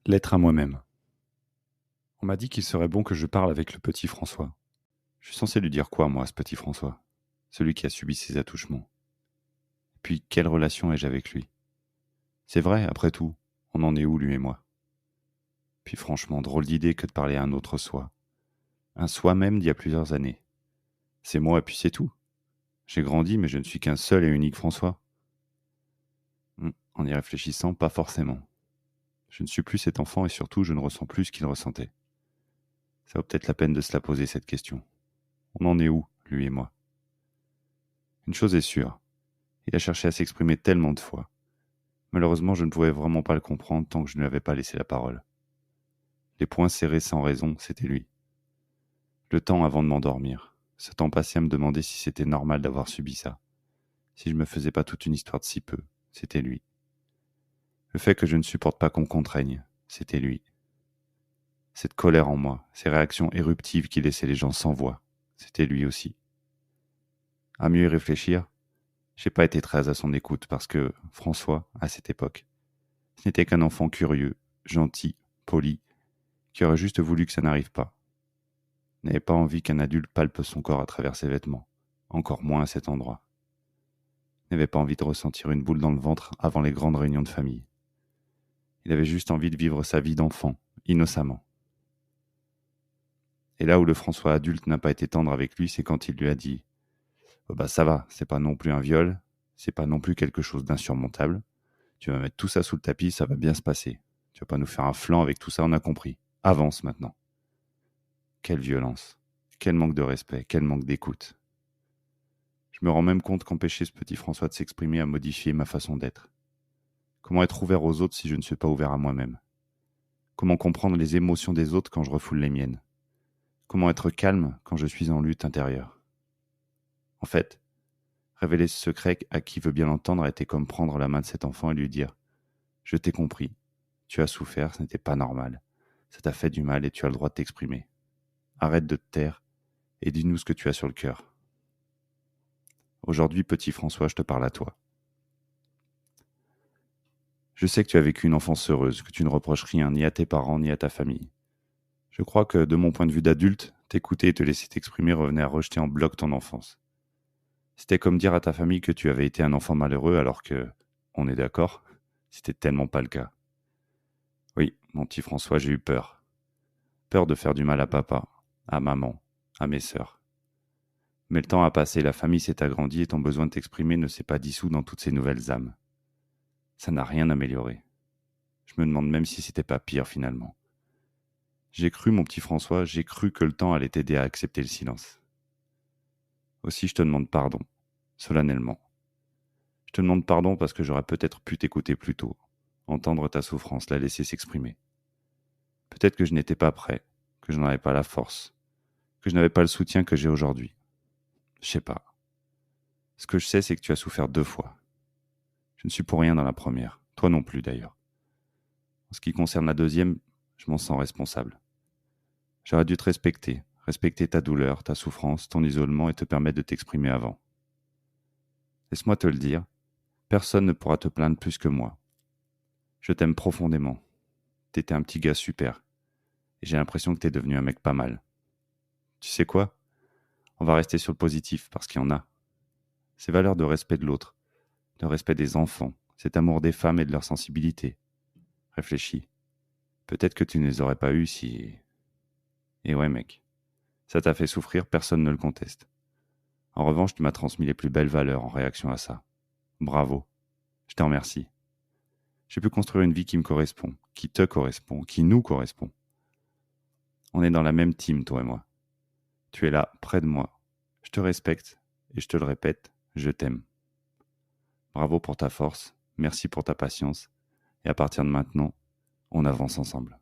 Lettre à moi-même. On m'a dit qu'il serait bon que je parle avec le petit François. Je suis censé lui dire quoi, moi, à ce petit François? Celui qui a subi ces attouchements. Puis, quelle relation ai-je avec lui? C'est vrai, après tout, on en est où, lui et moi? Puis franchement, drôle d'idée que de parler à un autre soi. Un soi-même d'il y a plusieurs années. C'est moi et puis c'est tout. J'ai grandi, mais je ne suis qu'un seul et unique François. En y réfléchissant, pas forcément. Je ne suis plus cet enfant et surtout, je ne ressens plus ce qu'il ressentait. Ça vaut peut-être la peine de se la poser, cette question. On en est où, lui et moi? Une chose est sûre, il a cherché à s'exprimer tellement de fois. Malheureusement, je ne pouvais vraiment pas le comprendre tant que je ne lui avais pas laissé la parole. Les poings serrés sans raison, c'était lui. Le temps avant de m'endormir. Ce temps passé à me demander si c'était normal d'avoir subi ça. Si je me faisais pas toute une histoire de si peu, c'était lui. Le fait que je ne supporte pas qu'on me contraigne, c'était lui. Cette colère en moi, ces réactions éruptives qui laissaient les gens sans voix, c'était lui aussi. À mieux y réfléchir, j'ai pas été très à son écoute parce que François, à cette époque, ce n'était qu'un enfant curieux, gentil, poli, qui aurait juste voulu que ça n'arrive pas. N'avait pas envie qu'un adulte palpe son corps à travers ses vêtements, encore moins à cet endroit. N'avait pas envie de ressentir une boule dans le ventre avant les grandes réunions de famille. Il avait juste envie de vivre sa vie d'enfant, innocemment. Et là où le François adulte n'a pas été tendre avec lui, c'est quand il lui a dit « Oh bah ça va, c'est pas non plus un viol, c'est pas non plus quelque chose d'insurmontable. Tu vas mettre tout ça sous le tapis, ça va bien se passer. Tu vas pas nous faire un flanc avec tout ça, on a compris. Avance maintenant. » Quelle violence, quel manque de respect, quel manque d'écoute. Je me rends même compte qu'empêcher ce petit François de s'exprimer a modifié ma façon d'être. Comment être ouvert aux autres si je ne suis pas ouvert à moi-même? Comment comprendre les émotions des autres quand je refoule les miennes? Comment être calme quand je suis en lutte intérieure? En fait, révéler ce secret à qui veut bien l'entendre a été comme prendre la main de cet enfant et lui dire « Je t'ai compris, tu as souffert, ce n'était pas normal. Ça t'a fait du mal et tu as le droit de t'exprimer. Arrête de te taire et dis-nous ce que tu as sur le cœur. » Aujourd'hui, petit François, je te parle à toi. Je sais que tu as vécu une enfance heureuse, que tu ne reproches rien ni à tes parents ni à ta famille. Je crois que, de mon point de vue d'adulte, t'écouter et te laisser t'exprimer revenait à rejeter en bloc ton enfance. C'était comme dire à ta famille que tu avais été un enfant malheureux alors que, on est d'accord, c'était tellement pas le cas. Oui, mon petit François, j'ai eu peur. Peur de faire du mal à papa, à maman, à mes sœurs. Mais le temps a passé, la famille s'est agrandie et ton besoin de t'exprimer ne s'est pas dissous dans toutes ces nouvelles âmes. Ça n'a rien amélioré. Je me demande même si c'était pas pire finalement. J'ai cru, mon petit François, j'ai cru que le temps allait t'aider à accepter le silence. Aussi, je te demande pardon, solennellement. Je te demande pardon parce que j'aurais peut-être pu t'écouter plus tôt, entendre ta souffrance, la laisser s'exprimer. Peut-être que je n'étais pas prêt, que je n'en avais pas la force, que je n'avais pas le soutien que j'ai aujourd'hui. Je sais pas. Ce que je sais, c'est que tu as souffert 2 fois. Je ne suis pour rien dans la première, toi non plus d'ailleurs. En ce qui concerne la deuxième, je m'en sens responsable. J'aurais dû te respecter, respecter ta douleur, ta souffrance, ton isolement et te permettre de t'exprimer avant. Laisse-moi te le dire, personne ne pourra te plaindre plus que moi. Je t'aime profondément. T'étais un petit gars super. Et j'ai l'impression que t'es devenu un mec pas mal. Tu sais quoi? On va rester sur le positif parce qu'il y en a. Ces valeurs de respect de l'autre, de respect des enfants, cet amour des femmes et de leur sensibilité. Réfléchis. Peut-être que tu ne les aurais pas eues si... Et ouais mec, ça t'a fait souffrir, personne ne le conteste. En revanche, tu m'as transmis les plus belles valeurs en réaction à ça. Bravo. Je te remercie. J'ai pu construire une vie qui me correspond, qui te correspond, qui nous correspond. On est dans la même team, toi et moi. Tu es là, près de moi. Je te respecte, et je te le répète, je t'aime. Bravo pour ta force, merci pour ta patience, et à partir de maintenant, on avance ensemble.